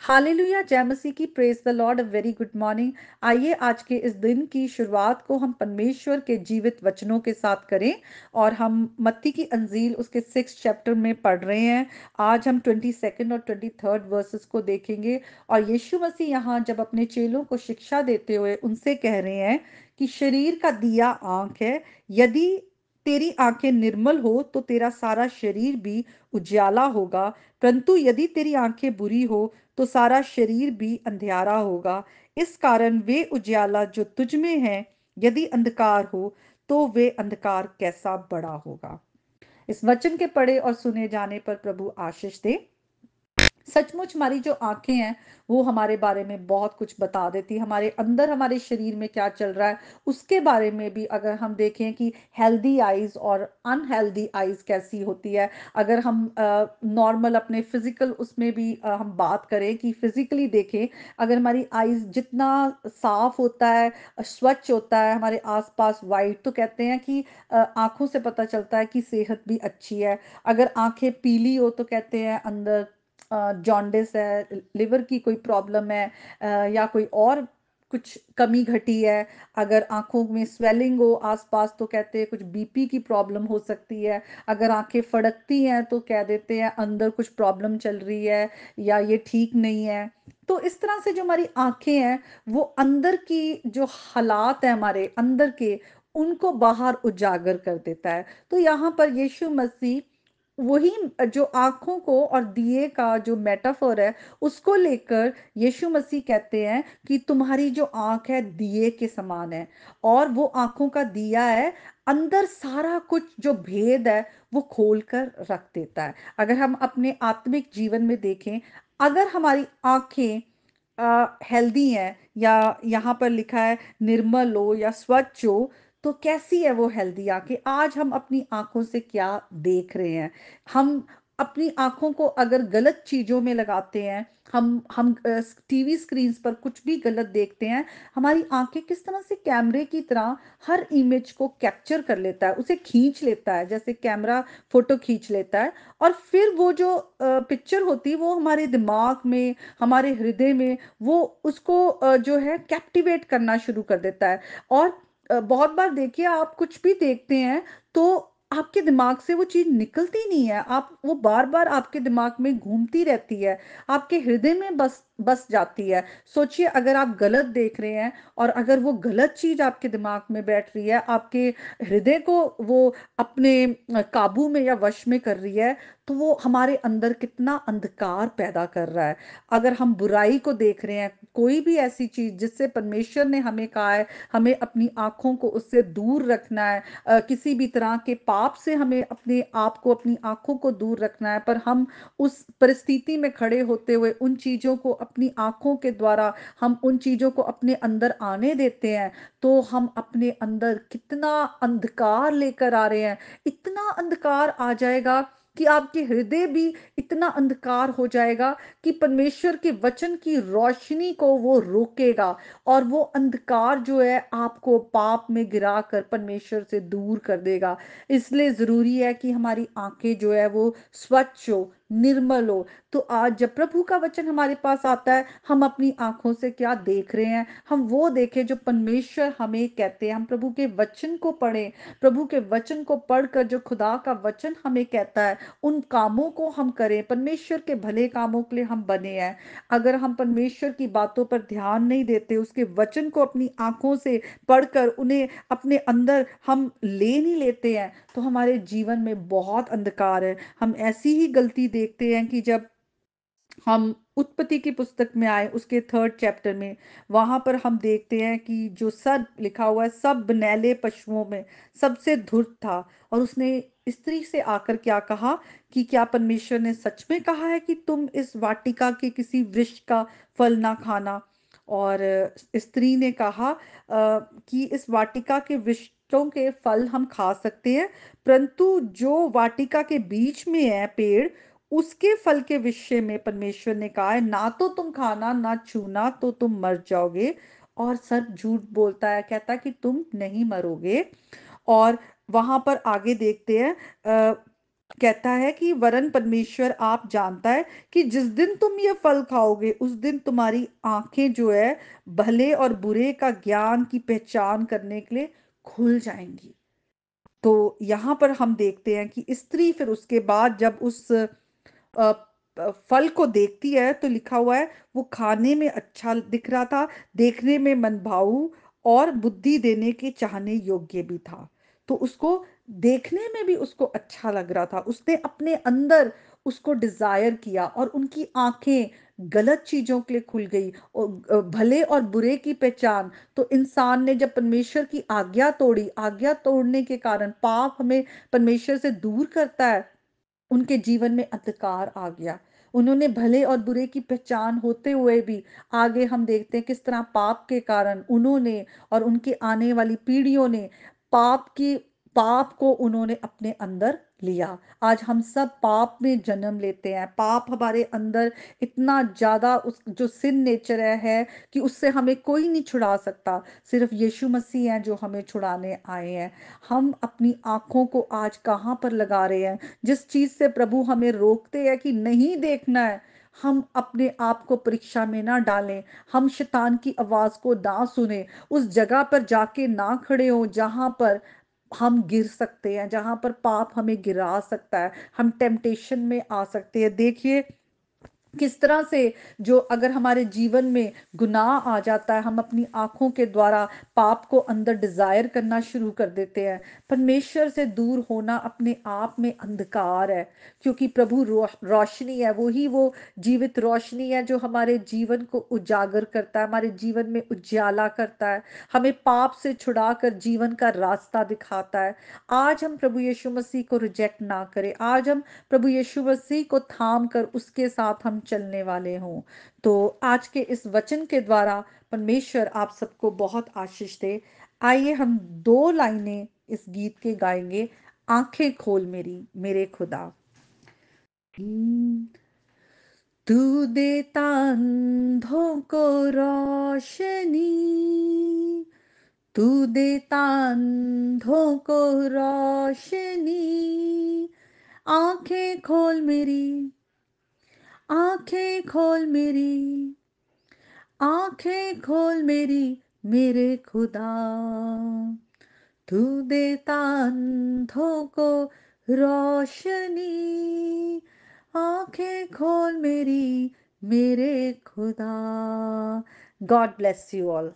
Hallelujah, जय मसीह की, praise the Lord, a very good morning. आइए आज के इस दिन की शुरुआत को हम परमेश्वर के जीवित वचनों के साथ करें। और हम मत्ती की अंजील उसके 6 चैप्टर में पढ़ रहे हैं। आज हम 22 और 23 वर्सेस को देखेंगे। और यीशु मसीह यहाँ जब अपने चेलों को शिक्षा देते हुए उनसे कह रहे हैं कि शरीर का दिया आंख है। यदि तेरी आंखें निर्मल हो तो तेरा सारा शरीर भी उजाला होगा, परंतु यदि तेरी आंखें बुरी हो तो सारा शरीर भी अंधियारा होगा। इस कारण वे उजियाला जो तुझ में है, यदि अंधकार हो तो वे अंधकार कैसा बड़ा होगा। इस वचन के पढ़े और सुने जाने पर प्रभु आशीष दे। सचमुच हमारी जो आंखें हैं वो हमारे बारे में बहुत कुछ बता देती है। हमारे अंदर हमारे शरीर में क्या चल रहा है उसके बारे में भी अगर हम देखें कि हेल्दी आईज और अनहेल्दी आईज कैसी होती है। अगर हम नॉर्मल अपने फिजिकल उसमें भी हम बात करें कि फिजिकली देखें, अगर हमारी आईज जितना साफ होता है, स्वच्छ होता है, हमारे आसपास वाइट, तो कहते हैं कि आंखों से पता चलता है कि सेहत भी अच्छी है। अगर आंखें पीली हो तो कहते हैं अंदर जॉन्डिस है, लिवर की कोई प्रॉब्लम है, या कोई और कुछ कमी घटी है। अगर आंखों में स्वेलिंग हो आसपास तो कहते हैं कुछ बीपी की प्रॉब्लम हो सकती है। अगर आंखें फड़कती हैं तो कह देते हैं अंदर कुछ प्रॉब्लम चल रही है या ये ठीक नहीं है। तो इस तरह से जो हमारी आंखें हैं वो अंदर की जो हालात है हमारे अंदर के, उनको बाहर उजागर कर देता है। तो यहाँ पर यीशु मसीह वही जो आंखों को और दिए का जो मेटाफर है उसको लेकर यीशु मसीह कहते हैं कि तुम्हारी जो आंख है दिए के समान है, और वो आंखों का दिया है, अंदर सारा कुछ जो भेद है वो खोल कर रख देता है। अगर हम अपने आत्मिक जीवन में देखें, अगर हमारी आंखें हेल्दी हैं, या यहाँ पर लिखा है निर्मल हो या स्वच्छ हो, तो कैसी है वो हेल्दी आंखें। आज हम अपनी आंखों से क्या देख रहे हैं। हम अपनी आंखों को अगर गलत चीजों में लगाते हैं, हम टीवी स्क्रीन पर कुछ भी गलत देखते हैं, हमारी आंखें किस तरह से कैमरे की तरह हर इमेज को कैप्चर कर लेता है, उसे खींच लेता है, जैसे कैमरा फोटो खींच लेता है। और फिर वो जो पिक्चर होती है वो हमारे दिमाग में, हमारे हृदय में, वो उसको जो है कैप्टिवेट करना शुरू कर देता है। और बहुत बार देखिए, आप कुछ भी देखते हैं तो आपके दिमाग से वो चीज निकलती नहीं है, आप वो बार बार आपके दिमाग में घूमती रहती है, आपके हृदय में बस बस जाती है। सोचिए, अगर आप गलत देख रहे हैं और अगर वो गलत चीज आपके दिमाग में बैठ रही है, आपके हृदय को वो अपने काबू में या वश में कर रही है, तो वो हमारे अंदर कितना अंधकार पैदा कर रहा है। अगर हम बुराई को देख रहे हैं, कोई भी ऐसी चीज जिससे परमेश्वर ने हमें कहा है हमें अपनी आंखों को उससे दूर रखना है, किसी भी तरह के पाप से हमें अपने आप को, अपनी आंखों को दूर रखना है, पर हम उस परिस्थिति में खड़े होते हुए उन चीजों को अपनी आंखों के द्वारा हम उन चीजों को अपने अंदर आने देते हैं, तो हम अपने अंदर कितना अंधकार लेकर आ रहे हैं। इतना अंधकार आ जाएगा कि आपके हृदय भी इतना अंधकार हो जाएगा कि परमेश्वर के वचन की रोशनी को वो रोकेगा, और वो अंधकार जो है आपको पाप में गिराकर परमेश्वर से दूर कर देगा। इसलिए जरूरी है कि हमारी आंखें जो है वो स्वच्छ हो, निर्मल हो। तो आज जब प्रभु का वचन हमारे पास आता है, हम अपनी आंखों से क्या देख रहे हैं, हम वो देखें जो परमेश्वर हमें कहते हैं। हम प्रभु के वचन को पढ़ें, प्रभु के वचन को पढ़कर जो खुदा का वचन हमें कहता है उन कामों को हम करें। परमेश्वर के भले कामों के लिए हम बने हैं। अगर हम परमेश्वर की बातों पर ध्यान नहीं देते, उसके वचन को अपनी आंखों से पढ़कर उन्हें अपने अंदर हम ले नहीं लेते हैं, तो हमारे जीवन में बहुत अंधकार है। हम ऐसी ही गलती देखते हैं कि जब हम उत्पत्ति की पुस्तक में आए उसके 3 चैप्टर में, वहां पर हम देखते हैं कि जो सब लिखा हुआ है, सब बनैले पशुओं में सबसे धुर्त था। और उसने स्त्री से आकर क्या कहा कि क्या परमेश्वर ने सच में कहा है कि तुम इस वाटिका के किसी वृक्ष का फल ना खाना। और स्त्री ने कहा कि इस वाटिका के वृक्षों के फल हम खा सकते हैं, परंतु जो वाटिका के बीच में है पेड़, उसके फल के विषय में परमेश्वर ने कहा है ना तो तुम खाना ना छूना तो तुम मर जाओगे। और सर्प झूठ बोलता है, कहता है कि तुम नहीं मरोगे। और वहां पर आगे देखते हैं, कहता है कि वरन परमेश्वर आप जानता है कि जिस दिन तुम ये फल खाओगे उस दिन तुम्हारी आंखें जो है भले और बुरे का ज्ञान की पहचान करने के लिए खुल जाएंगी। तो यहाँ पर हम देखते हैं कि स्त्री फिर उसके बाद जब उस फल को देखती है तो लिखा हुआ है वो खाने में अच्छा दिख रहा था, देखने में मनभाऊ और बुद्धि देने के चाहने योग्य भी था। तो उसको देखने में भी उसको अच्छा लग रहा था, उसने अपने अंदर उसको डिजायर किया और उनकी आंखें गलत चीजों के लिए खुल गई और भले और बुरे की पहचान। तो इंसान ने जब परमेश्वर की आज्ञा तोड़ी, आज्ञा तोड़ने के कारण पाप हमें परमेश्वर से दूर करता है, उनके जीवन में अंधकार आ गया। उन्होंने भले और बुरे की पहचान होते हुए भी आगे हम देखते हैं किस तरह पाप के कारण उन्होंने और उनके आने वाली पीढ़ियों ने पाप को उन्होंने अपने अंदर लिया। आज हम सब पाप में जन्म लेते हैं, पाप हमारे अंदर इतना ज्यादा उस जो सिन नेचर है कि उससे हमें कोई नहीं छुड़ा सकता, सिर्फ यीशु मसीह हैं जो हमें छुड़ाने आए हैं। हम अपनी आंखों को आज कहाँ पर लगा रहे हैं? जिस चीज से प्रभु हमें रोकते हैं कि नहीं देखना है, हम अपने आप को परीक्षा में ना डालें, हम शैतान की आवाज को ना सुने, उस जगह पर जाके ना खड़े हो जहां पर हम गिर सकते हैं, जहां पर पाप हमें गिरा सकता है, हम टेम्पटेशन में आ सकते हैं। देखिए किस तरह से जो अगर हमारे जीवन में गुनाह आ जाता है, हम अपनी आंखों के द्वारा पाप को अंदर डिजायर करना शुरू कर देते हैं। परमेश्वर से दूर होना अपने आप में अंधकार है, क्योंकि प्रभु रोशनी है, वो जीवित रोशनी है जो हमारे जीवन को उजागर करता है, हमारे जीवन में उजाला करता है, हमें पाप से छुड़ाकर जीवन का रास्ता दिखाता है। आज हम प्रभु यीशु मसीह को रिजेक्ट ना करें, आज हम प्रभु यीशु मसीह को थाम कर उसके साथ हम चलने वाले हों। तो आज के इस वचन के द्वारा परमेश्वर आप सबको बहुत आशीष दे। आइए हम दो लाइनें इस गीत के गाएंगे। आंखें खोल मेरी मेरे खुदा। हम्म, तू देता अंधों को रोशनी, तू देता अंधों को रोशनी, आंखें खोल मेरी, आंखें खोल मेरी, आंखें खोल मेरी मेरे खुदा, तू देता अंधों को रोशनी, आंखें खोल मेरी मेरे खुदा। God bless you all.